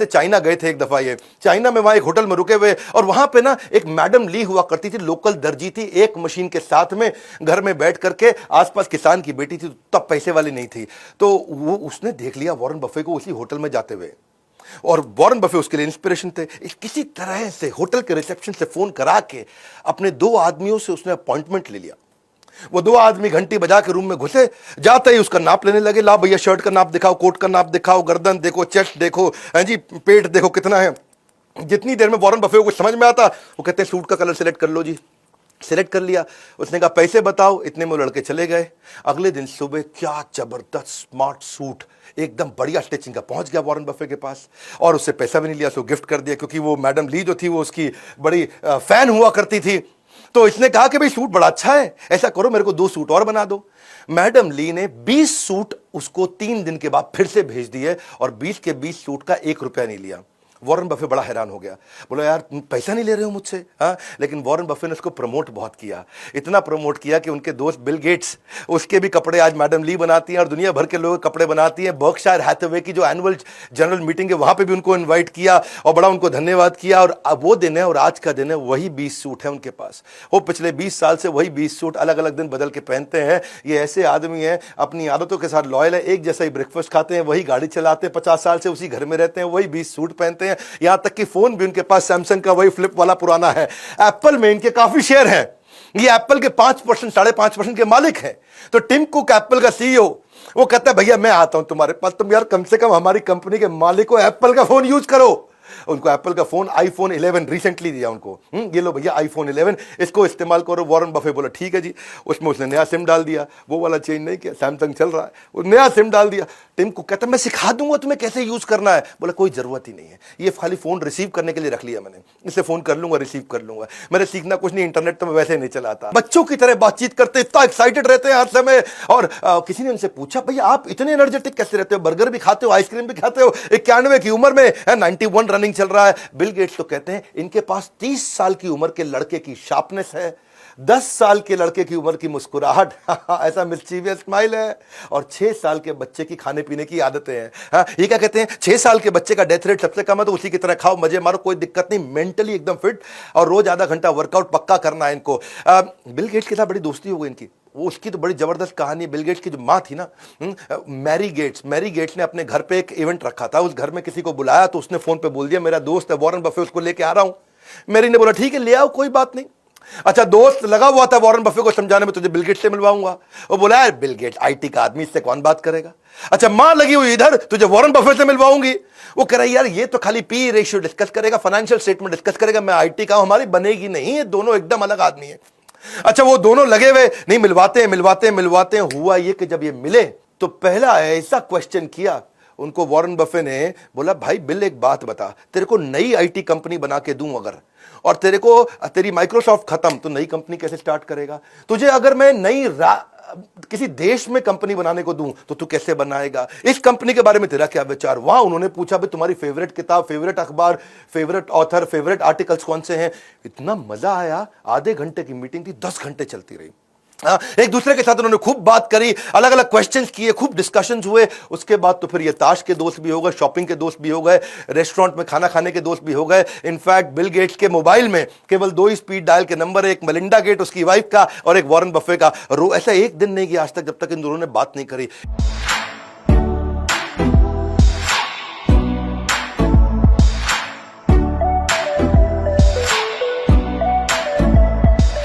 से चाइना गए थे एक दफा, ये चाइना में वहां एक होटल में रुके हुए, और वहां पे ना एक मैडम ली हुआ करती थी, लोकल दर्जी थी, एक मशीन के साथ में घर में बैठ करके, आसपास किसान की बेटी थी, तब पैसे वाली नहीं थी, तो वो उसने देख लिया वॉरेन बफे को उसी होटल में जाते हुए, और वॉरेन बफे उसके लिए इंस्पिरेशन थे। किसी तरह से होटल के रिसेप्शन से फोन करा के अपने 2 आदमियों से उसने अपॉइंटमेंट ले लिया। वो 2 आदमी घंटी बजा के रूम में घुसे, जाते ही उसका नाप लेने लगे, ला भैया शर्ट का नाप दिखाओ, कोट का नाप दिखाओ, गर्दन देखो, चेस्ट देखो, हैं जी, पेट देखो कितना है। जितनी देर में वॉरेन बफे को कुछ समझ में आता, वो कहते हैं सूट का कलर सिलेक्ट कर लो जी। सिलेक्ट कर लिया, उसने कहा पैसे बताओ, इतने में वो लड़के चले गए। अगले दिन सुबह क्या जबरदस्त स्मार्ट सूट, एकदम बढ़िया स्टिचिंग का, पहुंच गया वॉरेन बफे के पास, और उससे पैसा भी नहीं लिया, सो गिफ्ट कर दिया, क्योंकि वो मैडम ली जो थी वो उसकी बड़ी फैन हुआ करती थी। तो इसने कहा कि भाई सूट बड़ा अच्छा है, ऐसा करो मेरे को 2 सूट और बना दो। मैडम ली ने 20 सूट उसको 3 दिन के बाद फिर से भेज दिए, और 20 के 20 सूट का 1 रुपया नहीं लिया। वॉरेन बफे बड़ा हैरान हो गया, बोला यार तुम पैसा नहीं ले रहे हो मुझसे, हाँ। लेकिन वॉरेन बफे ने उसको प्रमोट बहुत किया, इतना प्रमोट किया कि उनके दोस्त बिल गेट्स, उसके भी कपड़े आज मैडम ली बनाती हैं, और दुनिया भर के लोग कपड़े बनाती हैं। बर्कशायर हैथवे की जो एनुअल जनरल मीटिंग है वहां पे भी उनको इन्वाइट किया, और बड़ा उनको धन्यवाद किया। और अब वो दिन है और आज का दिन है, वही 20 सूट है उनके पास। वो पिछले 20 साल से वही 20 सूट अलग अलग दिन बदल के पहनते हैं। ये ऐसे आदमी हैं, अपनी आदतों के साथ लॉयल है, एक जैसा ही ब्रेकफास्ट खाते हैं, वही गाड़ी चलाते हैं, 50 साल से उसी घर में रहते हैं, वही 20 सूट पहनते हैं। यहां तक कि फोन भी उनके पास सैमसंग का वही फ्लिप वाला पुराना है। एप्पल में इनके काफी शेयर हैं, ये एप्पल के 5%, 5.5% के मालिक हैं। तो टिम कुक एप्पल का सीईओ, वो कहता है भैया मैं आता हूं तुम्हारे पास, तुम यार कम से कम हमारी कंपनी के मालिक को एप्पल का फोन यूज करो। उनको एप्पल का फोन आईफोन 11 रिसेंटली दिया उनको, ये लो भैया आईफोन 11, इसको इस्तेमाल करो। वॉरेन बफे बोला ठीक है जी, उसमें उसने नया सिम डाल दिया, वो वाला चेंज नहीं किया, सैमसंग चल रहा है, वो नया सिम डाल दिया। टिम को कहता मैं सिखा दूंगा तुम्हें कैसे यूज करना है। बोला कोई जरूरत ही नहीं है, ये खाली फोन रिसीव करने के लिए रख लिया मैंने, इससे फोन कर लूंगा, रिसीव कर लूंगा, मैंने सीखना कुछ नहीं, इंटरनेट तो मैं वैसे नहीं चलाता। बच्चों की तरह बातचीत करते, इतना एक्साइटेड रहते हैं हर समय। और किसी ने उनसे पूछा भैया आप इतने एनर्जेटिक कैसे रहते हो, बर्गर भी खाते हो, आइसक्रीम भी खाते हो, 91 की उम्र में, 91 रनिंग चल रहा है। बिल गेट्स तो कहते हैं इनके पास 30 साल की उम्र के लड़के की शार्पनेस है, 10 साल के लड़के की उम्र की मुस्कुराहट, ऐसा मिस्चीवियस स्माइल है, और 6 साल के बच्चे की खाने पीने की आदतें हैं। हाँ, ये क्या कहते हैं, 6 साल के बच्चे का डेथ रेट सबसे कम है, तो उसी की तरह खाओ, मजे मारो, कोई दिक्कत नहीं, मेंटली एकदम फिट, और रोज आधा घंटा वर्कआउट पक्का करना है इनको। बिल गेट्स के साथ बड़ी दोस्ती हो गई इनकी, वो उसकी तो बड़ी जबरदस्त कहानी है। बिल गेट्स की जो माँ थी ना, मैरी गेट्स ने अपने घर पे एक इवेंट रखा था, उस घर में किसी को बुलाया, तो उसने फोन पे बोल दिया मेरा दोस्त है वॉरेन बफे, उसको लेके आ रहा हूं। मैरी ने बोला ठीक है ले आओ, कोई बात नहीं। अच्छा, दोस्त लगा हुआ था वॉरेन बफे को समझाने में, तुझे बिल गेट्स से मिलवाऊंगा। वो बोला यार बिल गेट्स आईटी का आदमी, इससे कौन बात करेगा। अच्छा, मां लगी हुई इधर, तुझे वॉरेन बफे से मिलवाऊंगी। वो कह रहा है यार ये तो खाली पी रेशियो डिस्कस करेगा, फाइनेंशियल स्टेटमेंट डिस्कस करेगा, मैं आईटी का हूं, हमारी बनेगी नहीं, ये दोनों एकदम अलग आदमी है। अच्छा, वो दोनों लगे हुए, नहीं मिलवाते हैं। हुआ ये कि जब ये मिले तो पहला ऐसा क्वेश्चन किया उनको वॉरेन बफे ने, बोला भाई बिल एक बात बता, तेरे को नई आईटी कंपनी बना के दूं अगर, और तेरी माइक्रोसॉफ्ट खत्म, तो नई कंपनी कैसे स्टार्ट करेगा। तुझे अगर मैं किसी देश में कंपनी बनाने को दूं तो तू कैसे बनाएगा। इस कंपनी के बारे में तेरा क्या विचार। वहां उन्होंने पूछा भाई तुम्हारी फेवरेट किताब, फेवरेट अखबार, फेवरेट ऑथर, फेवरेट आर्टिकल्स कौन से हैं। इतना मजा आया, आधे घंटे की मीटिंग थी, 10 घंटे चलती रही। एक दूसरे के साथ उन्होंने खूब बात करी, अलग अलग क्वेश्चंस किए, खूब डिस्कशंस हुए। उसके बाद तो फिर ये ताश के दोस्त भी हो गए, शॉपिंग के दोस्त भी हो गए, रेस्टोरेंट में खाना खाने के दोस्त भी हो गए। इनफैक्ट बिल गेट्स के मोबाइल में केवल 2 ही स्पीड डायल के नंबर है, एक मेलिंडा गेट उसकी वाइफ का और एक वॉरेन बफे का। ऐसा एक दिन नहीं गया आज तक जब तक इन दोनों ने बात नहीं करी।